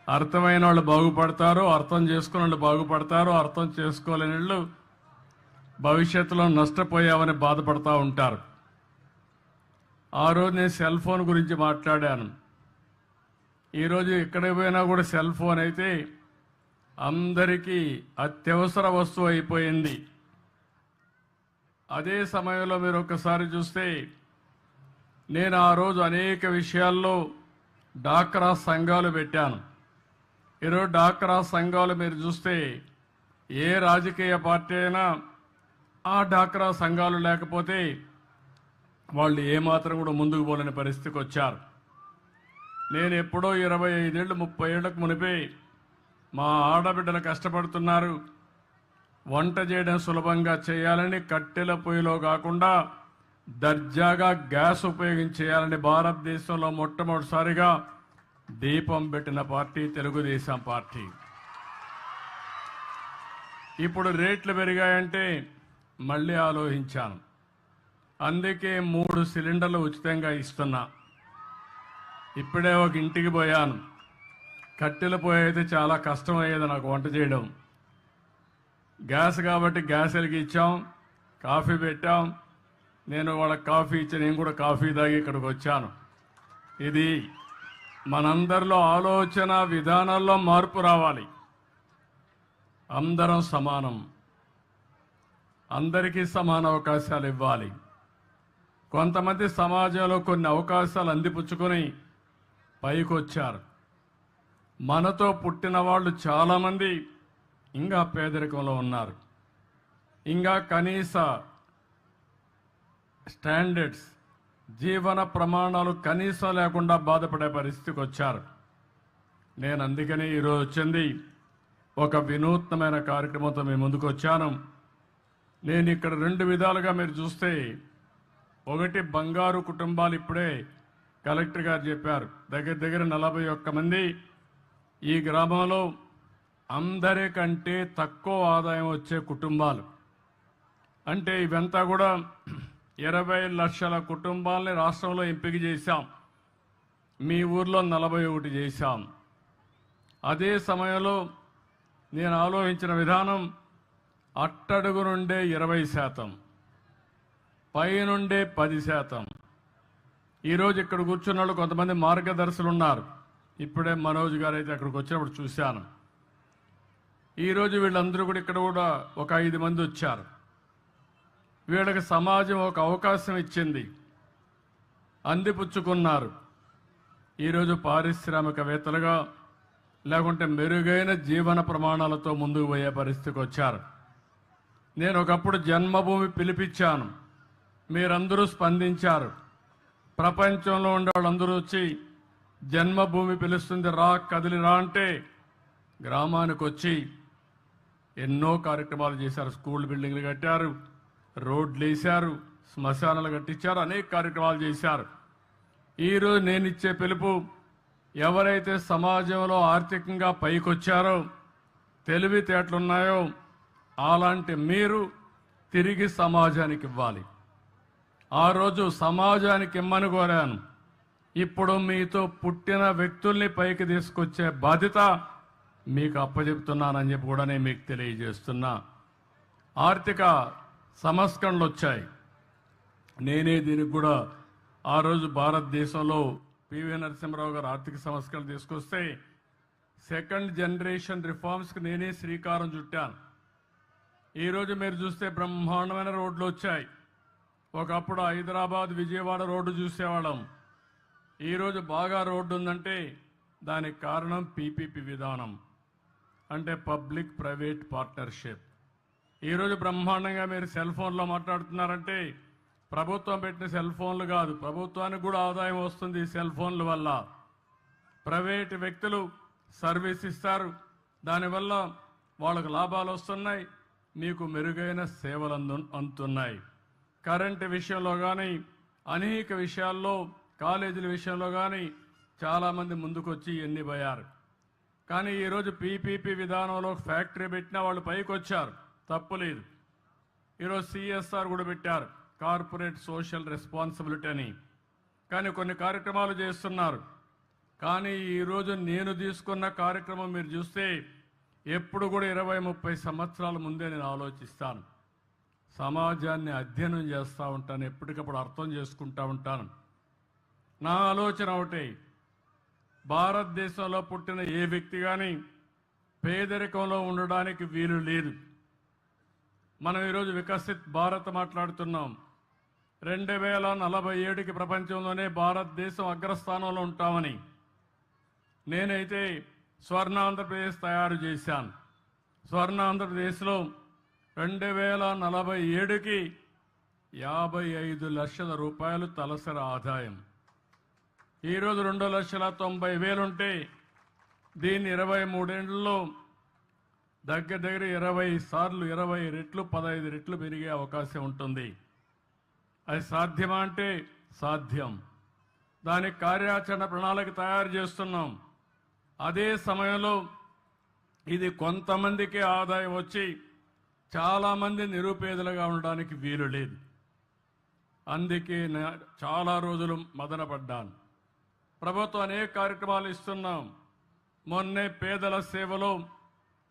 అర్థమైన వాళ్ళు బాగుపడతారు, అర్థం చేసుకున్న వాళ్ళు బాగుపడతారు, అర్థం చేసుకోలేని వాళ్ళు భవిష్యత్తులో నష్టపోయామని బాధపడతా ఉంటారు. ఆ రోజు నేను సెల్ ఫోన్ గురించి మాట్లాడాను. ఈరోజు ఎక్కడికి పోయినా కూడా సెల్ ఫోన్ అయితే అందరికీ అత్యవసర వస్తువు అయిపోయింది. అదే సమయంలో మీరు ఒక్కసారి చూస్తే నేను ఆ రోజు అనేక విషయాల్లో డాక్రా సంఘాలు పెట్టాను. ఈరోజు డాక్రా సంఘాలు మీరు చూస్తే ఏ రాజకీయ పార్టీ అయినా ఆ డాక్రా సంఘాలు లేకపోతే వాళ్ళు ఏమాత్రం కూడా ముందుకు పోలేని పరిస్థితికి వచ్చారు. నేను ఎప్పుడో 25 ఏళ్ళు 30 ఏళ్లకు మునిపే మా ఆడబిడ్డలు కష్టపడుతున్నారు, వంట చేయడం సులభంగా చేయాలని కట్టెల పొయ్యిలో కాకుండా దర్జాగా గ్యాస్ ఉపయోగించేయాలని భారతదేశంలో మొట్టమొదటిసారిగా దీపం పెట్టిన పార్టీ తెలుగుదేశం పార్టీ. ఇప్పుడు రేట్లు పెరిగాయంటే మళ్ళీ ఆలోచించాను. అందుకే 3 సిలిండర్లు ఉచితంగా ఇస్తున్నా. ఇప్పుడే ఒక ఇంటికి పోయాను. కట్టెల పొయ్యి అయితే చాలా కష్టం అయ్యేది నాకు వంట చేయడం. గ్యాస్ కాబట్టి గ్యాస్ వెలిగించాం, కాఫీ పెట్టాం. నేను వాళ్ళకి కాఫీ ఇచ్చి నేను కూడా కాఫీ తాగి ఇక్కడికి వచ్చాను. ఇది మనందరిలో ఆలోచన విధానాల్లో మార్పు రావాలి. అందరం సమానం, అందరికీ సమాన అవకాశాలు ఇవ్వాలి. కొంతమంది సమాజంలో కొన్ని అవకాశాలు అందిపుచ్చుకొని పైకొచ్చారు. మనతో పుట్టిన వాళ్ళు చాలామంది ఇంకా పేదరికంలో ఉన్నారు. ఇంకా కనీస స్టాండర్డ్స్, జీవన ప్రమాణాలు కనీసం లేకుండా బాధపడే పరిస్థితికి వచ్చారు. నేను అందుకని ఈరోజు వచ్చింది ఒక వినూత్నమైన కార్యక్రమంతో మీ ముందుకు వచ్చాను. నేను ఇక్కడ 2 విధాలుగా మీరు చూస్తే, ఒకటి బంగారు కుటుంబాలు. ఇప్పుడే కలెక్టర్ గారు చెప్పారు, దగ్గర దగ్గర 41 మంది ఈ గ్రామంలో అందరికంటే తక్కువ ఆదాయం వచ్చే కుటుంబాలు. అంటే ఇవంతా కూడా 20 లక్షల కుటుంబాలని రాష్ట్రంలో ఎంపిక చేశాం. మీ ఊర్లో 41 చేశాం. అదే సమయంలో నేను ఆలోచించిన విధానం, అట్టడుగు నుండే 20%, పైనుండే 10%. ఈరోజు ఇక్కడ కూర్చున్న వాళ్ళు కొంతమంది మార్గదర్శులు ఉన్నారు. ఇప్పుడే మనోజ్ గారు అయితే అక్కడికి వచ్చినప్పుడు చూశాను. ఈరోజు వీళ్ళందరూ కూడా ఇక్కడ కూడా ఒక 5 మంది వచ్చారు. వీళ్ళకి సమాజం ఒక అవకాశం ఇచ్చింది, అందిపుచ్చుకున్నారు. ఈరోజు పారిశ్రామికవేత్తలుగా లేకుంటే మెరుగైన జీవన ప్రమాణాలతో ముందుకు పోయే పరిస్థితికి వచ్చారు. నేను ఒకప్పుడు జన్మభూమి పిలిపించాను, మీరందరూ స్పందించారు. ప్రపంచంలో ఉండే వాళ్ళందరూ వచ్చి జన్మభూమి పిలుస్తుంది రా, కదిలి రా అంటే గ్రామానికి వచ్చి ఎన్నో కార్యక్రమాలు చేశారు. స్కూల్ బిల్డింగ్లు కట్టారు, రోడ్లు వేశారు, శ్మశానాలు కట్టించారు, అనేక కార్యక్రమాలు చేశారు. ఈరోజు నేను ఇచ్చే పిలుపు, ఎవరైతే సమాజంలో ఆర్థికంగా పైకొచ్చారో, తెలివితేటలున్నాయో అలాంటి మీరు తిరిగి సమాజానికి ఇవ్వాలి. ఆ రోజు సమాజానికి ఇమ్మని కోరాను. ఇప్పుడు మీతో పుట్టిన వ్యక్తుల్ని పైకి తీసుకొచ్చే బాధ్యత మీకు అప్పచెప్తున్నానని చెప్పి కూడా నేను మీకు తెలియజేస్తున్నా. ఆర్థిక సంస్కరణలు వచ్చాయి. నేనే దీనికి కూడా ఆ రోజు భారతదేశంలో పివి నరసింహారావు గారు ఆర్థిక సంస్కరణలు తీసుకొస్తే సెకండ్ జనరేషన్ రిఫార్మ్స్కి నేనే శ్రీకారం చుట్టాను. ఈరోజు మీరు చూస్తే బ్రహ్మాండమైన రోడ్లు వచ్చాయి. ఒకప్పుడు హైదరాబాద్ విజయవాడ రోడ్డు చూసేవాళ్ళం. ఈరోజు బాగా రోడ్డు ఉందంటే దానికి కారణం పీపీపీ విధానం, అంటే పబ్లిక్ ప్రైవేట్ పార్ట్నర్షిప్. ఈరోజు బ్రహ్మాండంగా మీరు సెల్ ఫోన్లో మాట్లాడుతున్నారంటే ప్రభుత్వం పెట్టిన సెల్ ఫోన్లు కాదు, ప్రభుత్వానికి కూడా ఆదాయం వస్తుంది ఈ సెల్ ఫోన్ల వల్ల. ప్రైవేటు వ్యక్తులు సర్వీస్ ఇస్తారు, దానివల్ల వాళ్ళకు లాభాలు వస్తున్నాయి, మీకు మెరుగైన సేవలు అందుతున్నాయి. కరెంటు విషయంలో కానీ అనేక విషయాల్లో, కాలేజీల విషయంలో కానీ చాలామంది ముందుకొచ్చి ఎన్ని పోయారు. కానీ ఈరోజు పీపీపీ విధానంలో ఫ్యాక్టరీ పెట్టిన వాళ్ళు పైకి వచ్చారు, తప్పులేదు. ఈరోజు సిఎస్ఆర్ కూడా పెట్టారు, కార్పొరేట్ సోషల్ రెస్పాన్సిబిలిటీ అని. కానీ కొన్ని కార్యక్రమాలు చేస్తున్నారు. కానీ ఈరోజు నేను తీసుకున్న కార్యక్రమం మీరు చూస్తే ఎప్పుడు కూడా 20-30 సంవత్సరాల ముందే నేను ఆలోచిస్తాను. సమాజాన్ని అధ్యయనం చేస్తూ ఉంటాను, ఎప్పటికప్పుడు అర్థం చేసుకుంటూ ఉంటాను. నా ఆలోచన ఒకటే, భారతదేశంలో పుట్టిన ఏ వ్యక్తి కానీ పేదరికంలో ఉండడానికి వీలు లేదు. మనం ఈరోజు వికసిత్ భారత్ మాట్లాడుతున్నాం. 2047కి ప్రపంచంలోనే భారతదేశం అగ్రస్థానంలో ఉంటామని నేనైతే స్వర్ణ ఆంధ్రప్రదేశ్ తయారు చేశాను. స్వర్ణ ఆంధ్రప్రదేశ్లో 2047కి 55 లక్షల రూపాయలు తలసరి ఆదాయం. ఈరోజు 2,90,000 ఉంటే దీన్ని 23 ఏళ్లలో దగ్గర 20 సార్లు 20 రెట్లు 15 రెట్లు పెరిగే అవకాశం ఉంటుంది. అది సాధ్యమా అంటే సాధ్యం. దానికి కార్యాచరణ ప్రణాళిక తయారు చేస్తున్నాం. అదే సమయంలో ఇది కొంతమందికి ఆదాయం వచ్చి చాలామంది నిరుపేదలుగా ఉండడానికి వీలు లేదు. అందుకే చాలా రోజులు మదనపడ్డాను. ప్రభుత్వం అనేక కార్యక్రమాలు ఇస్తున్నాం. మొన్నే పేదల సేవలో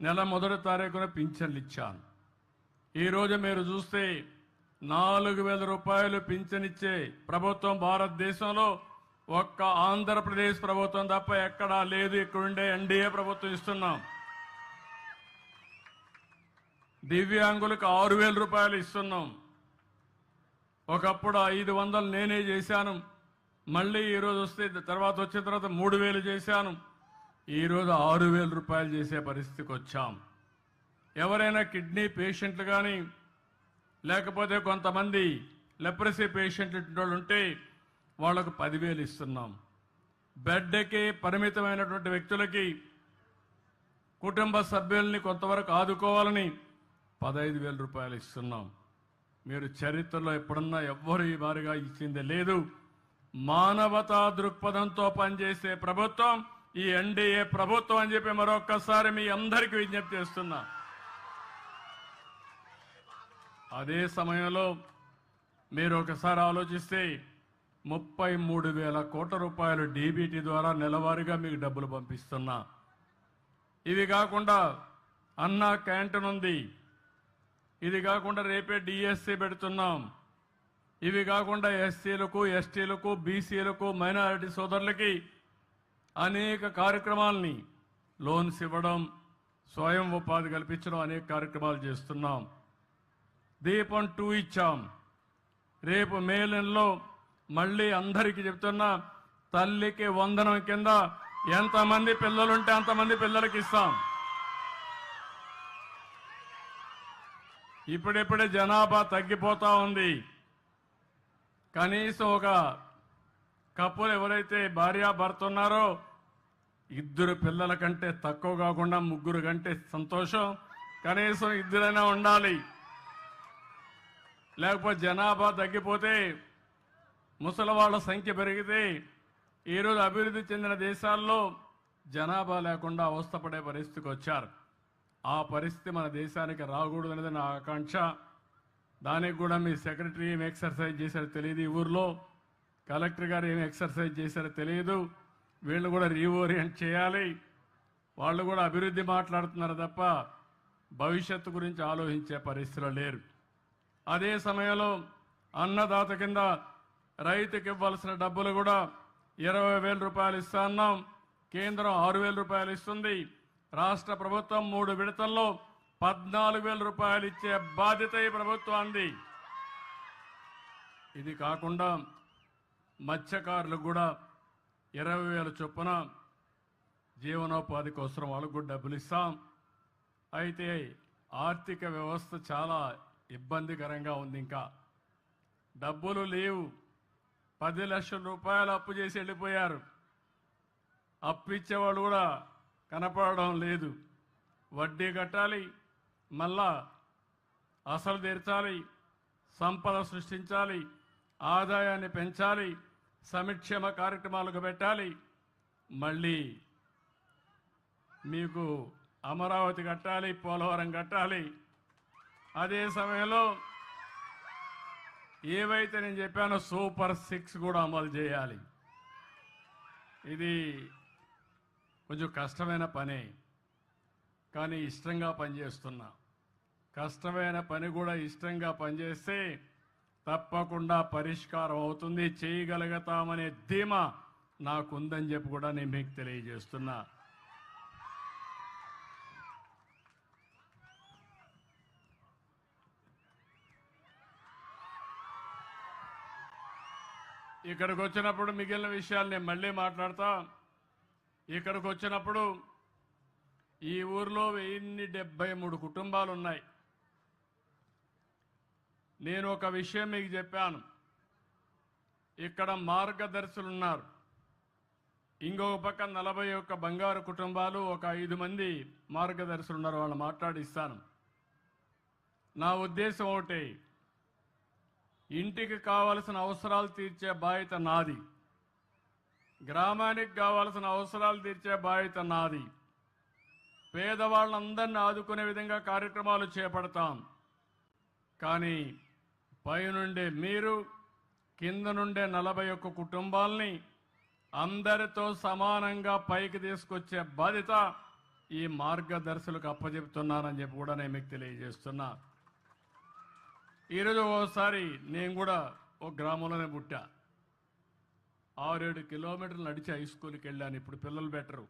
నెల మొదటి తారీఖున పింఛన్లు ఇచ్చాను. ఈరోజు మీరు చూస్తే 4,000 రూపాయలు పింఛనిచ్చే ప్రభుత్వం భారతదేశంలో ఒక్క ఆంధ్రప్రదేశ్ ప్రభుత్వం తప్ప ఎక్కడా లేదు. ఇక్కడుండే ఎన్డీఏ ప్రభుత్వం ఇస్తున్నాం. దివ్యాంగులకు 6,000 రూపాయలు ఇస్తున్నాం. ఒకప్పుడు 500 నేనే చేశాను. మళ్ళీ ఈరోజు వస్తే తర్వాత వచ్చిన తర్వాత 3,000 చేశాను. ఈరోజు 6,000 రూపాయలు చేసే పరిస్థితికి వచ్చాం. ఎవరైనా కిడ్నీ పేషెంట్లు కానీ లేకపోతే కొంతమంది లెప్రసీ పేషెంట్లు ఉంటే వాళ్లకు 10,000 ఇస్తున్నాం. బెడ్కి పరిమితమైనటువంటి వ్యక్తులకి కుటుంబ సభ్యుల్ని కొంతవరకు ఆదుకోవాలని 15,000 రూపాయలు ఇస్తున్నాం. మీరు చరిత్రలో ఎప్పుడన్నా ఎవ్వరు ఈ మారిగా ఇచ్చింది లేదు. మానవతా దృక్పథంతో పనిచేసే ప్రభుత్వం ఈ ఎన్డీఏ ప్రభుత్వం అని చెప్పి మరొక్కసారి మీ అందరికీ విజ్ఞప్తి చేస్తున్నా. అదే సమయంలో మీరు ఒకసారి ఆలోచిస్తే 33,000 కోట్ల రూపాయలు డీబీటీ ద్వారా నెలవారీగా మీకు డబ్బులు పంపిస్తున్నా. ఇవి కాకుండా అన్నా క్యాంటీన్ ఉంది. ఇది కాకుండా రేపే డిఎస్సి పెడుతున్నాం. ఇవి కాకుండా ఎస్సీలకు, ఎస్టీలకు, బీసీలకు, మైనారిటీ సోదరులకి అనేక కార్యక్రమాలని లోన్స్ ఇవ్వడం, స్వయం ఉపాధి కల్పించడం అనేక కార్యక్రమాలు చేస్తున్నాం. దీపం 2 ఇచ్చాం. రేపు మే నెలలో మళ్ళీ అందరికీ చెప్తున్నా, తల్లికి వందనం కింద ఎంతమంది పిల్లలుంటే అంతమంది పిల్లలకి ఇస్తాం. ఇప్పుడిప్పుడే జనాభా తగ్గిపోతా ఉంది. కనీసం ఒక కప్పులు ఎవరైతే భార్యాభర్త ఉన్నారో 2 పిల్లల కంటే తక్కువ కాకుండా 3 కంటే సంతోషం. కనీసం 2 ఉండాలి. లేకపోతే జనాభా తగ్గిపోతే, ముసలి వాళ్ళ సంఖ్య పెరిగితే ఈరోజు అభివృద్ధి చెందిన దేశాల్లో జనాభా లేకుండా అవస్థపడే పరిస్థితికి వచ్చారు. ఆ పరిస్థితి మన దేశానికి రాకూడదు అనేది నా ఆకాంక్ష. దానికి కూడా మీ సెక్రటరీ ఏం ఎక్సర్సైజ్ చేశారో తెలియదు. ఈ ఊర్లో కలెక్టర్ గారు ఏం ఎక్సర్సైజ్ చేశారో తెలియదు. వీళ్ళు కూడా రీఓరియంట్ చేయాలి. వాళ్ళు కూడా అభివృద్ధి మాట్లాడుతున్నారు తప్ప భవిష్యత్తు గురించి ఆలోచించే పరిస్థితిలో లేరు. అదే సమయంలో అన్నదాత కింద రైతుకి ఇవ్వాల్సిన డబ్బులు కూడా 20,000 రూపాయలు ఇస్తా అన్నాం. కేంద్రం 6,000 రూపాయలు ఇస్తుంది. రాష్ట్ర ప్రభుత్వం 3 విడతల్లో 14,000 రూపాయలు ఇచ్చే బాధ్యత ఈ ప్రభుత్వానికి. ఇది కాకుండా మత్స్యకారులకు కూడా 20,000 చొప్పున జీవనోపాధి కోసం వాళ్ళకు కూడా డబ్బులు ఇస్తాం. అయితే ఆర్థిక వ్యవస్థ చాలా ఇబ్బందికరంగా ఉంది. ఇంకా డబ్బులు లేవు. 10 లక్షల రూపాయలు అప్పు చేసి వెళ్ళిపోయారు. అప్పు ఇచ్చేవాళ్ళు కూడా కనపడడం లేదు. వడ్డీ కట్టాలి, మళ్ళా అసలు తీర్చాలి, సంపద సృష్టించాలి, ఆదాయాన్ని పెంచాలి, సంక్షేమ కార్యక్రమాలకు పెట్టాలి, మళ్ళీ మీకు అమరావతి కట్టాలి, పోలవరం కట్టాలి. అదే సమయంలో ఏవైతే నేను చెప్పానో సూపర్ 6 కూడా అమలు చేయాలి. ఇది కొంచెం కష్టమైన పనే, కానీ ఇష్టంగా పనిచేస్తున్నా. కష్టమైన పని కూడా ఇష్టంగా పనిచేస్తే తప్పకుండా పరిష్కారం అవుతుంది, చేయగలుగుతామనే ధీమా నాకుందని చెప్పి కూడా నేను మీకు తెలియజేస్తున్నా. ఇక్కడికి వచ్చినప్పుడు మిగిలిన విషయాలు నేను మళ్ళీ మాట్లాడతా. ఇక్కడికి వచ్చినప్పుడు ఈ ఊర్లో 1073 కుటుంబాలు ఉన్నాయి. నేను ఒక విషయం మీకు చెప్పాను, ఇక్కడ మార్గదర్శులు ఉన్నారు. ఇంకొక పక్క 41 బంగారు కుటుంబాలు, ఒక 5 మంది మార్గదర్శులు ఉన్నారు. వాళ్ళు మాట్లాడిస్తాను. నా ఉద్దేశం ఒకటి, ఇంటికి కావలసిన అవసరాలు తీర్చే బాధ్యత నాది, గ్రామానికి కావలసిన అవసరాలు తీర్చే బాధ్యత నాది. పేదవాళ్ళందరినీ ఆదుకునే విధంగా కార్యక్రమాలు చేపడతాం. కానీ పైనుండే మీరు, కింద నుండే 41 కుటుంబాలని అందరితో సమానంగా పైకి తీసుకొచ్చే బాధ్యత ఈ మార్గదర్శులకు అప్పచెప్తున్నానని చెప్పి కూడా నేను మీకు తెలియజేస్తున్నా. ఈరోజు ఓసారి నేను కూడా ఒక గ్రామంలోనే పుట్టా. 6-7 కిలోమీటర్లు నడిచి హై స్కూల్కి వెళ్ళాను. ఇప్పుడు పిల్లలు బెటరు.